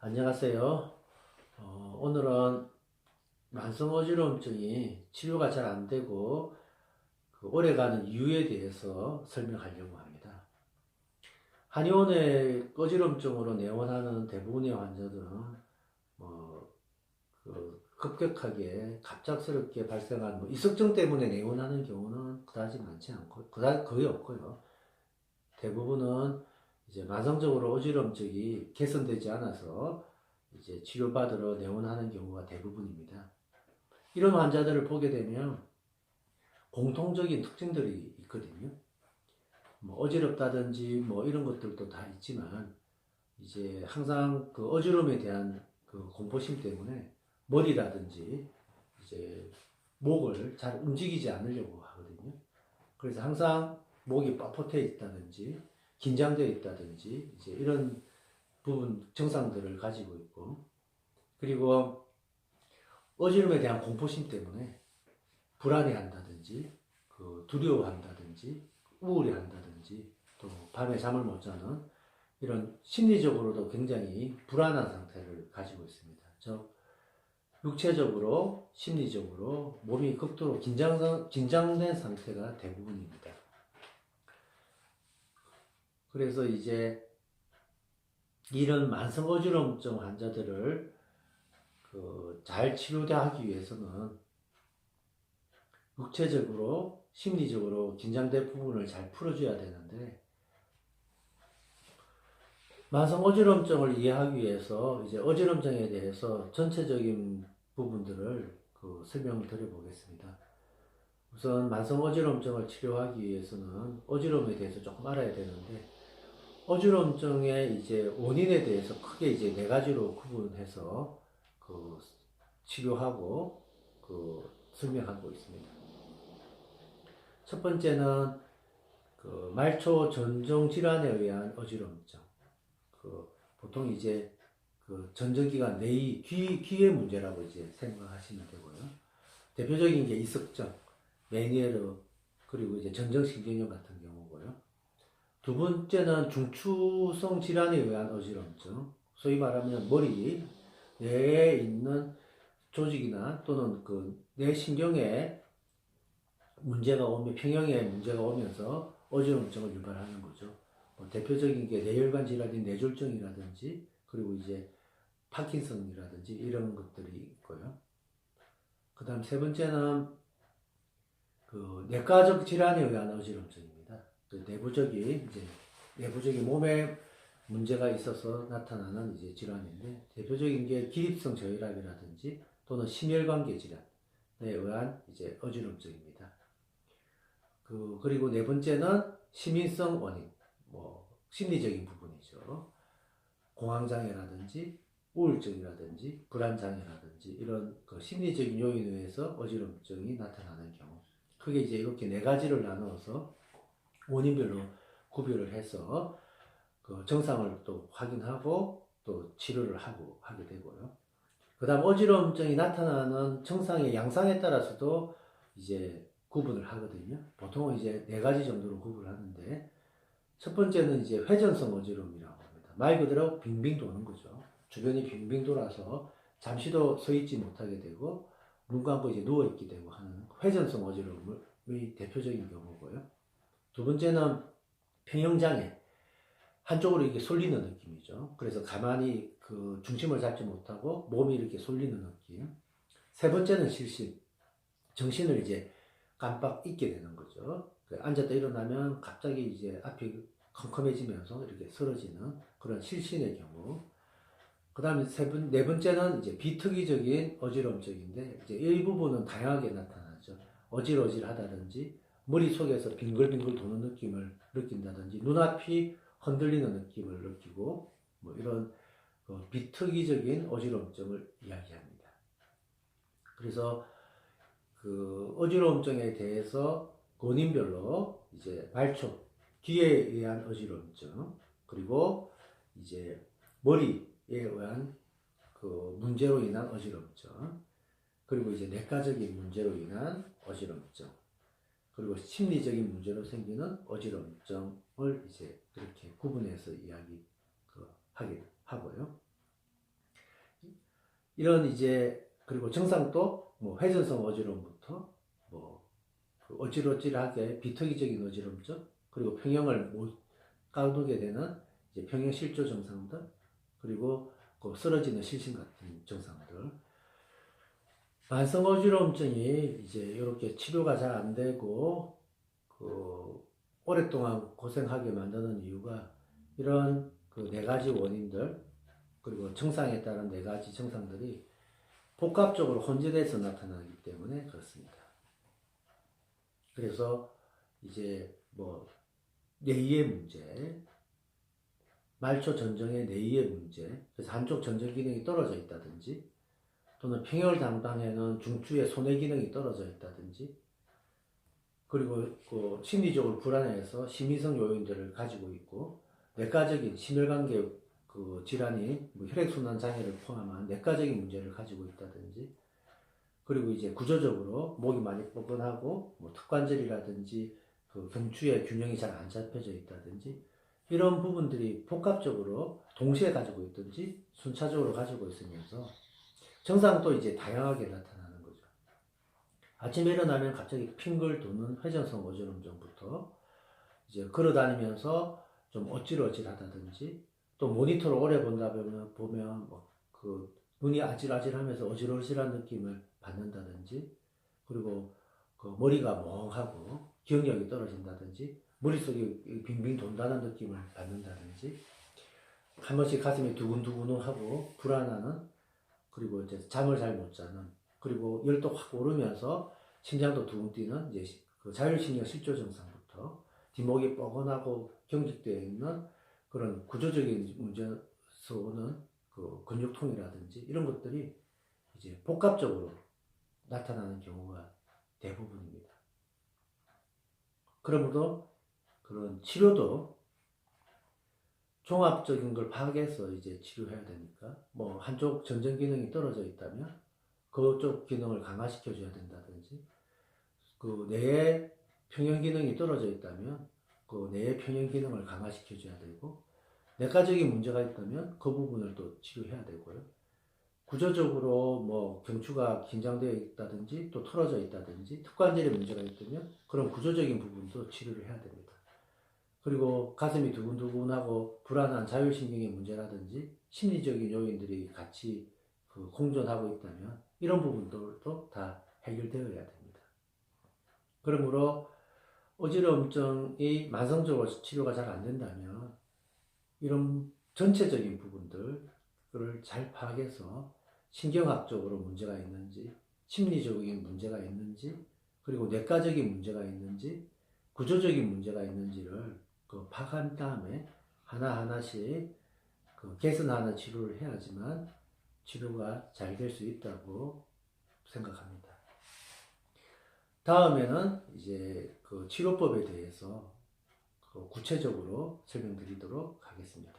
안녕하세요. 오늘은 만성 어지러움증이 치료가 잘 안 되고 오래가는 이유에 대해서 설명하려고 합니다. 한의원의 어지러움증으로 내원하는 대부분의 환자들은 급격하게 갑작스럽게 발생한 이석증 때문에 내원하는 경우는 그다지 많지 않고 거의 없고요. 대부분은 이제 만성적으로 어지러움증이 개선되지 않아서 이제 치료받으러 내원하는 경우가 대부분입니다. 이런 환자들을 보게 되면 공통적인 특징들이 있거든요. 어지럽다든지 이런 것들도 다 있지만 이제 항상 그 어지러움에 대한 그 공포심 때문에 머리라든지 이제 목을 잘 움직이지 않으려고 하거든요. 그래서 항상 목이 뻣뻣해 있다든지 긴장되어 있다든지 이제 이런 부분 증상들을 가지고 있고, 그리고 어지럼에 대한 공포심 때문에 불안해한다든지 두려워한다든지 우울해한다든지 또 밤에 잠을 못 자는 이런 심리적으로도 굉장히 불안한 상태를 가지고 있습니다. 즉 육체적으로 심리적으로 몸이 극도로 긴장된 상태가 대부분입니다. 그래서 이제 이런 만성 어지러움증 환자들을 잘 치료하기 위해서는 육체적으로 심리적으로 긴장된 부분을 잘 풀어줘야 되는데, 만성 어지러움증을 이해하기 위해서 이제 어지러움증에 대해서 전체적인 부분들을 설명을 드려보겠습니다. 우선 만성 어지러움증을 치료하기 위해서는 어지러움에 대해서 조금 알아야 되는데, 어지러움증의 이제 원인에 대해서 크게 이제 네 가지로 구분해서 치료하고 설명하고 있습니다. 첫 번째는 말초 전정 질환에 의한 어지러움증. 보통 이제 전정기관 내의 귀의 문제라고 이제 생각하시면 되고요. 대표적인 게 이석증, 메니에르, 그리고 이제 전정신경염 같은 경우고요. 두 번째는 중추성 질환에 의한 어지러움증, 소위 말하면 머리 뇌에 있는 조직이나 또는 뇌 신경에 문제가 오면 평형에 문제가 오면서 어지러움증을 유발하는 거죠. 대표적인 게 뇌혈관 질환인 뇌졸중이라든지 그리고 이제 파킨슨이라든지 이런 것들이 있고요. 그 다음 세 번째는 내과적 질환에 의한 어지러움증입니다. 내부적인 몸에 문제가 있어서 나타나는 이제 질환인데, 대표적인 게 기립성 저혈압이라든지 또는 심혈관계 질환에 의한 이제 어지러움증입니다. 그리고 네 번째는 심인성 원인, 심리적인 부분이죠. 공황장애라든지 우울증이라든지 불안장애라든지 이런 심리적인 요인에 의해서 어지러움증이 나타나는 경우. 크게 이제 이렇게 네 가지를 나누어서 원인별로 구별을 해서 증상을 또 확인하고 또 치료를 하게 되고요. 그 다음 어지러움증이 나타나는 증상의 양상에 따라서도 이제 구분을 하거든요. 보통은 이제 네 가지 정도로 구분을 하는데, 첫 번째는 이제 회전성 어지러움이라고 합니다. 말 그대로 빙빙 도는 거죠. 주변이 빙빙 돌아서 잠시도 서 있지 못하게 되고 눈 감고 이제 누워 있게 되고 하는 회전성 어지러움의 대표적인 경우고요. 두 번째는 평형장애, 한쪽으로 이렇게 쏠리는 느낌이죠. 그래서 가만히 중심을 잡지 못하고 몸이 이렇게 쏠리는 느낌. 세 번째는 실신, 정신을 이제 깜빡 잊게 되는 거죠. 앉았다 일어나면 갑자기 이제 앞이 컴컴해지면서 이렇게 쓰러지는 그런 실신의 경우. 그 다음에 네 번째는 이제 비특이적인 어지러움증인데, 이제 이 부분은 다양하게 나타나죠. 어질어질하다든지, 머릿속에서 빙글빙글 도는 느낌을 느낀다든지, 눈앞이 흔들리는 느낌을 느끼고, 이런 비특이적인 어지러움증을 이야기합니다. 그래서 어지러움증에 대해서 원인별로 이제 말초, 귀에 의한 어지러움증, 그리고 이제 머리에 의한 문제로 인한 어지러움증, 그리고 이제 내과적인 문제로 인한 어지러움증, 그리고 심리적인 문제로 생기는 어지러움증을 이제 이렇게 구분해서 하게 하고요. 이런 이제 그리고 증상도 뭐 회전성 어지러움부터 뭐그 어질어질하게 비특이적인 어지럼증 그리고 평형을 못 가누게 되는 이제 평형 실조 증상들 그리고 그 쓰러지는 실신 같은 증상들 만성 어지러움증이 이제 이렇게 치료가 잘 안 되고 그 오랫동안 고생하게 만드는 이유가 이런 그 네 가지 원인들 그리고 증상에 따른 네 가지 증상들이 복합적으로 혼재돼서 나타나기 때문에 그렇습니다. 그래서 이제 뭐 뇌의 문제, 말초 전정의 뇌의 문제, 그래서 한쪽 전정 기능이 떨어져 있다든지 또는 평형을 담당하는 중추의 손의 기능이 떨어져 있다든지 그리고 그 심리적으로 불안해서 심리성 요인들을 가지고 있고 내과적인 심혈관계 그 질환이 뭐 혈액순환 장애를 포함한 내과적인 문제를 가지고 있다든지 그리고 이제 구조적으로 목이 많이 뻐근하고 뭐 턱관절이라든지 그 경추의 균형이 잘 안 잡혀져 있다든지 이런 부분들이 복합적으로 동시에 가지고 있든지 순차적으로 가지고 있으면서 증상도 이제 다양하게 나타나는 거죠. 아침에 일어나면 갑자기 핑글 도는 회전성 어지럼증부터 이제 걸어다니면서 좀 어질어질하다든지 또 모니터를 오래 본다 보면 뭐그 눈이 아찔아찔하면서 어질어질한 느낌을 받는다든지 그리고 그 머리가 멍하고 기억력이 떨어진다든지 머릿속이 빙빙 돈다는 느낌을 받는다든지 한 번씩 가슴이 두근두근하고 불안하는 그리고 이제 잠을 잘 못 자는 그리고 열도 확 오르면서 심장도 두근 뛰는 이제 그 자율신경 실조 증상부터 뒷목이 뻐근하고 경직되어 있는 그런 구조적인 문제에서 오는 그 근육통이라든지 이런 것들이 이제 복합적으로 나타나는 경우가 대부분입니다. 그러므로 그런 치료도 종합적인 걸 파악해서 이제 치료해야 되니까 뭐 한쪽 전정 기능이 떨어져 있다면 그쪽 기능을 강화시켜 줘야 된다든지 그 뇌의 평형 기능이 떨어져 있다면 그 뇌의 평형 기능을 강화시켜 줘야 되고 내과적인 문제가 있다면 그 부분을 또 치료해야 되고요. 구조적으로 뭐 경추가 긴장되어 있다든지 또 틀어져 있다든지 턱관절에 문제가 있다면 그런 구조적인 부분도 치료를 해야 됩니다. 그리고 가슴이 두근두근하고 불안한 자율신경의 문제라든지 심리적인 요인들이 같이 그 공존하고 있다면 이런 부분들도 다 해결되어야 됩니다. 그러므로 어지러움증이 만성적으로 치료가 잘 안 된다면 이런 전체적인 부분들을 잘 파악해서 신경학적으로 문제가 있는지 심리적인 문제가 있는지 그리고 뇌과적인 문제가 있는지 구조적인 문제가 있는지를 그 파악한 다음에 하나하나씩 그 개선하는 치료를 해야지만 치료가 잘 될 수 있다고 생각합니다. 다음에는 이제 그 치료법에 대해서 그 구체적으로 설명드리도록 하겠습니다.